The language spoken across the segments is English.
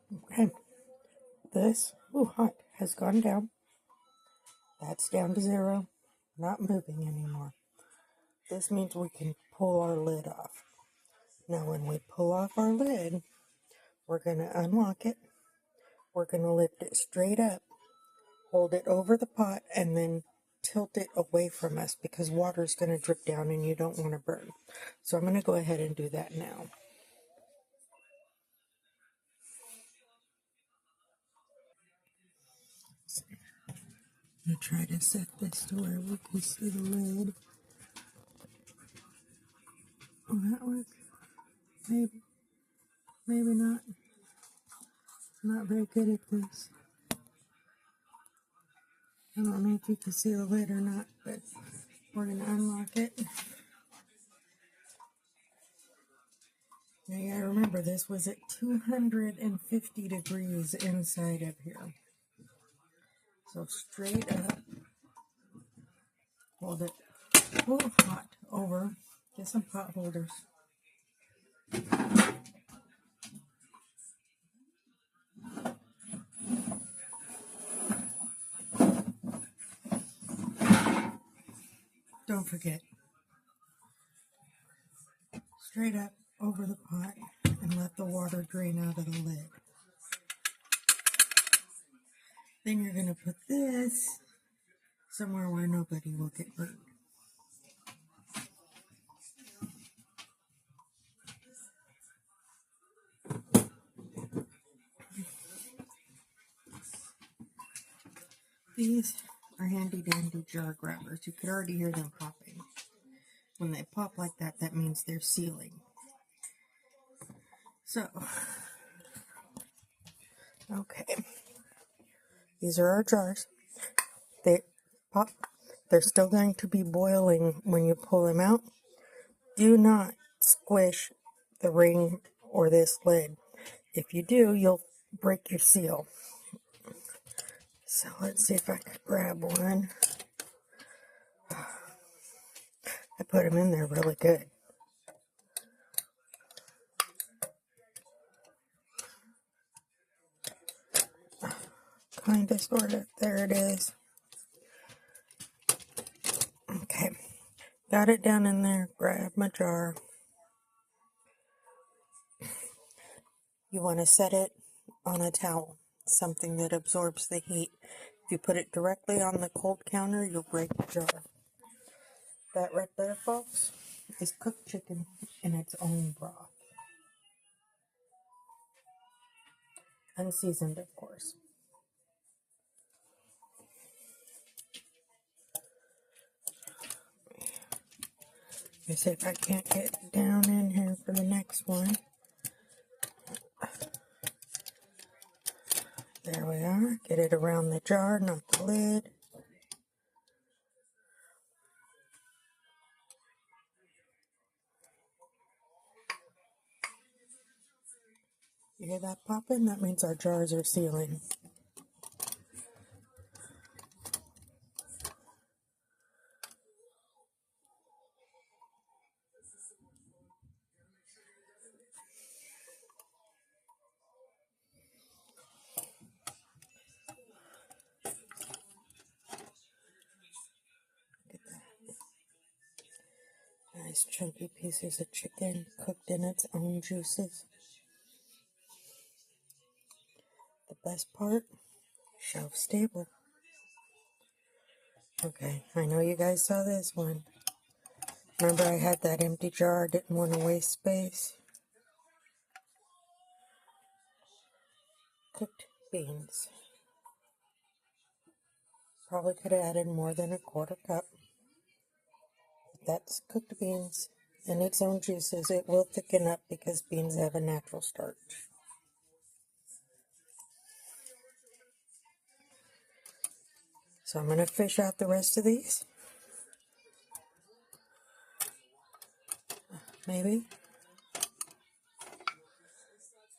Okay, this, hot, has gone down. That's down to 0, not moving anymore. This means we can pull our lid off. Now when we pull off our lid, we're going to unlock it. We're going to lift it straight up, hold it over the pot, and then tilt it away from us because water is going to drip down and you don't want to burn. So I'm going to go ahead and do that now. I'm going to try to set this to where we can see the lid. Will that work? Maybe. Maybe not. I'm not very good at this. I don't know if you can see the lid or not, but we're going to unlock it. Now you gotta remember, this was at 250 degrees inside of here. So straight up, hold it hot over. Get some pot holders. Don't forget, straight up over the pot and let the water drain out of the lid. Then you're gonna put this somewhere where nobody will get burned. These are handy dandy jar grabbers. You could already hear them popping. When they pop like that, that means they're sealing. So, okay. These are our jars. They pop. They're still going to be boiling when you pull them out. Do not squish the ring or this lid. If you do, you'll break your seal. So let's see if I can grab one. I put them in there really good. Kind of, sort of. There it is. Okay. Got it down in there. Grab my jar. You want to set it on a towel, something that absorbs the heat. If you put it directly on the cold counter, you'll break the jar. That right there, folks, is cooked chicken in its own broth. Unseasoned, of course. Let me see if I can't get down in here for the next one. There we are. Get it around the jar, not the lid. You hear that popping? That means our jars are sealing. Look at that. Nice chunky pieces of chicken cooked in its own juices. The best part, shelf stable. Okay, I know you guys saw this one. Remember I had that empty jar, didn't want to waste space. Cooked beans. Probably could have added more than a quarter cup. That's cooked beans in its own juices. It will thicken up because beans have a natural starch. So I'm going to fish out the rest of these. Maybe.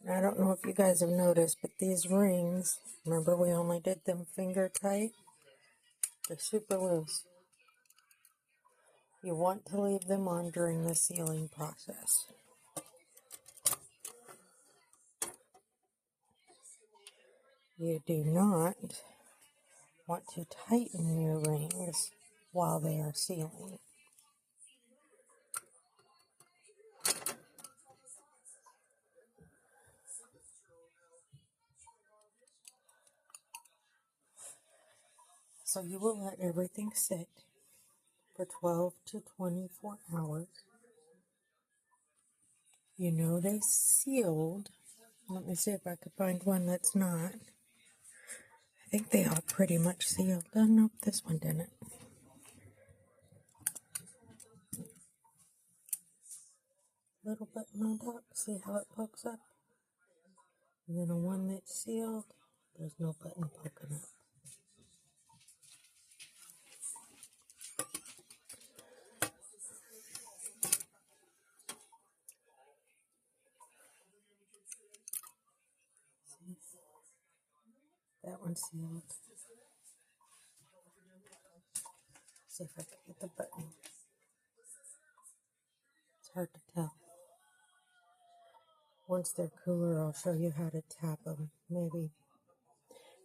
I don't know if you guys have noticed, but these rings, remember we only did them finger tight? They're super loose. You want to leave them on during the sealing process. You do not want to tighten your rings while they are sealing. So you will let everything sit for 12 to 24 hours. You know they sealed. Let me see if I could find one that's not. I think they all pretty much sealed. Oh, nope, this one didn't. Little button on top. See how it pokes up? And then a one that's sealed, there's no button poking up. That one's sealed. See if I can get the button. It's hard to tell. Once they're cooler, I'll show you how to tap them. Maybe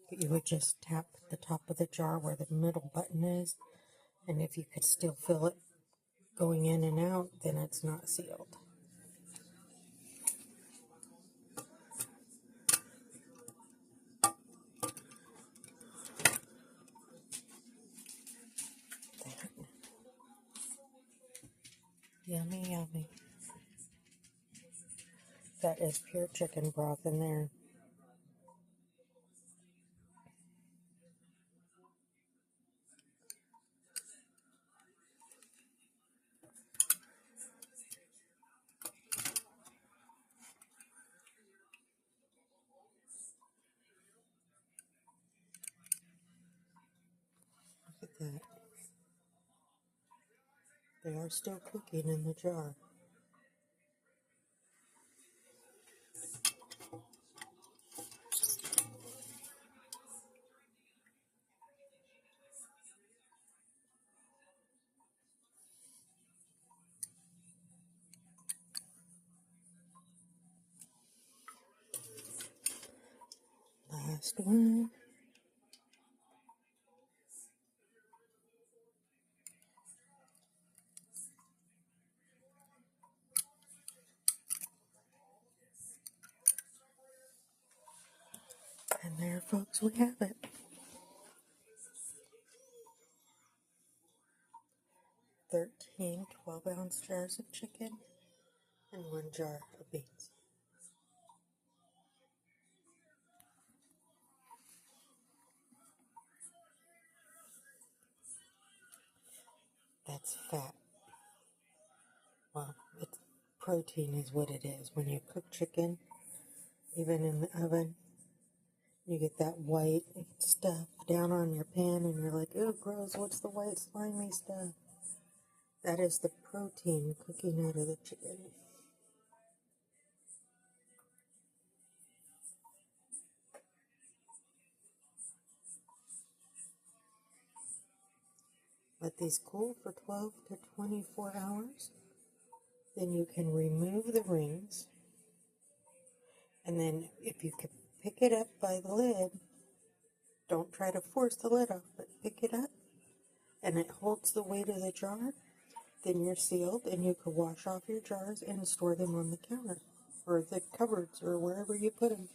you would just tap the top of the jar where the middle button is, and if you could still feel it going in and out, then it's not sealed. Yummy, yummy. That is pure chicken broth in there. Look at that. They are still cooking in the jar. Last one. And there, folks, we have it. 13 12-ounce jars of chicken and 1 jar of beans. That's fat. Well, it's protein is what it is. When you cook chicken, even in the oven, you get that white stuff down on your pan and you're like, oh, gross, what's the white slimy stuff? That is the protein cooking out of the chicken. Let these cool for 12 to 24 hours. Then you can remove the rings. And then if you can pick it up by the lid, don't try to force the lid off, but pick it up and it holds the weight of the jar, then you're sealed and you can wash off your jars and store them on the counter or the cupboards or wherever you put them.